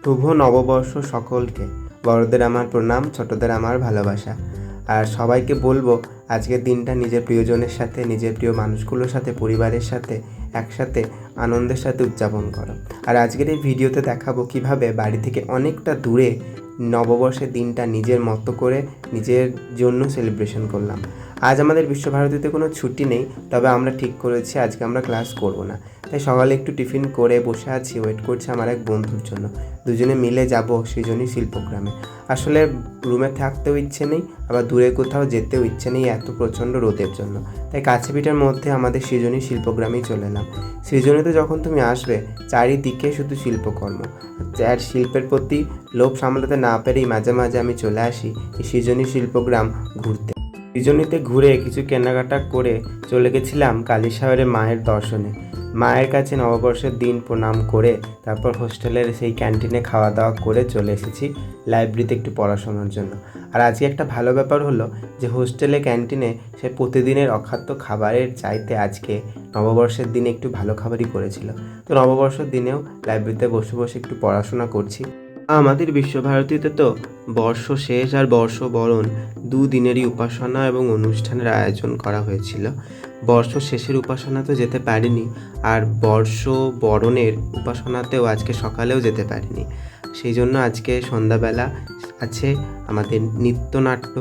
শুভ নববর্ষ সকলকে। বড়দের আমার প্রণাম, ছোটদের আমার ভালোবাসা। আর সবাইকে বলবো আজকের দিনটা নিজের প্রিয়জনের সাথে, নিজের প্রিয় মানুষগুলোর সাথে, পরিবারের সাথে একসাথে আনন্দের সাথে উদযাপন করো। আর আজকের এই ভিডিওতে দেখাবো কিভাবে বাড়ি থেকে অনেকটা দূরে নববর্ষের দিনটা নিজের মতো করে নিজের জন্য সেলিব্রেশন করলাম। আজ আমাদের বিশ্বভারতীতে কোনো ছুটি নেই, তবে আমরা ঠিক করেছি আজকে আমরা ক্লাস করব না। তাই সকালে একটু টিফিন করে বসে আছি, ওয়েট করছি আমার এক বন্ধুর জন্য। দুজনে মিলে যাব সৃজনী শিল্পগ্রামে। আসলে রুমে থাকতেও ইচ্ছে নেই, আবার দূরে কোথাও যেতেও ইচ্ছে নেই এত প্রচণ্ড রোদের জন্য। তাই কাছে পিঠার মধ্যে আমাদের সৃজনী শিল্পগ্রামেই চলে এলাম। সৃজনীতে যখন তুমি আসবে চারিদিকে শুধু শিল্পকর্ম, আর শিল্পের প্রতি লোভ সামলাতে না পেরেই মাঝে মাঝে আমি চলে আসি এই সৃজনী শিল্পগ্রাম ঘুরতে। সৃজনীতে ঘুরে কিছু কেনাকাটা করে চলে গেছিলাম কালীশহরে মায়ের দর্শনে। মায়ের কাছে নববর্ষের দিন প্রণাম করে তারপর হোস্টেলের সেই ক্যান্টিনে খাওয়া দাওয়া করে চলে এসেছি লাইব্রেরিতে একটু পড়াশোনার জন্য। আর আজকে একটা ভালো ব্যাপার হলো যে হোস্টেলে ক্যান্টিনে সে প্রতিদিনের অখাদ্য খাবারের চাইতে আজকে নববর্ষের দিনে একটু ভালো খাবারই করেছিল। তো নববর্ষের দিনেও লাইব্রেরিতে বসে বসে একটু পড়াশোনা করছি। আমাদের বিশ্বভারতীতে তো বর্ষ শেষ আর বর্ষ বরণ দুদিনেরই উপাসনা এবং অনুষ্ঠানের আয়োজন করা হয়েছিল। বর্ষ শেষের উপাসনা তো যেতে পারিনি, আর বর্ষ বরণের উপাসনাতেও আজকে সকালেও যেতে পারিনি। সেই জন্য আজকে সন্ধ্যাবেলা আছে আমাদের নৃত্যনাট্য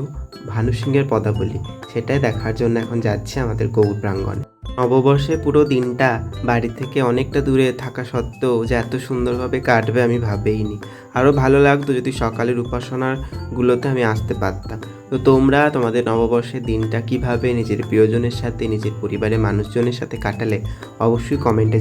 ভানু সিংহের পদাবলী, সেটাই দেখার জন্য এখন যাচ্ছি আমাদের গৌড় প্রাঙ্গণে। নববর্ষে পুরো দিনটা বাড়ি থেকে অনেকটা দূরে থাকা সত্ত্বেও যে এত সুন্দরভাবে কাটবে আমি ভাবেইনি। আরও ভালো লাগতো যদি সকালের উপাসনাগুলোতে আমি আসতে পারতাম। তো তোমরা তোমাদের নববর্ষের দিনটা কিভাবে নিজের প্রিয়জনের সাথে, নিজের পরিবারের মানুষজনের সাথে কাটালে অবশ্যই কমেন্টে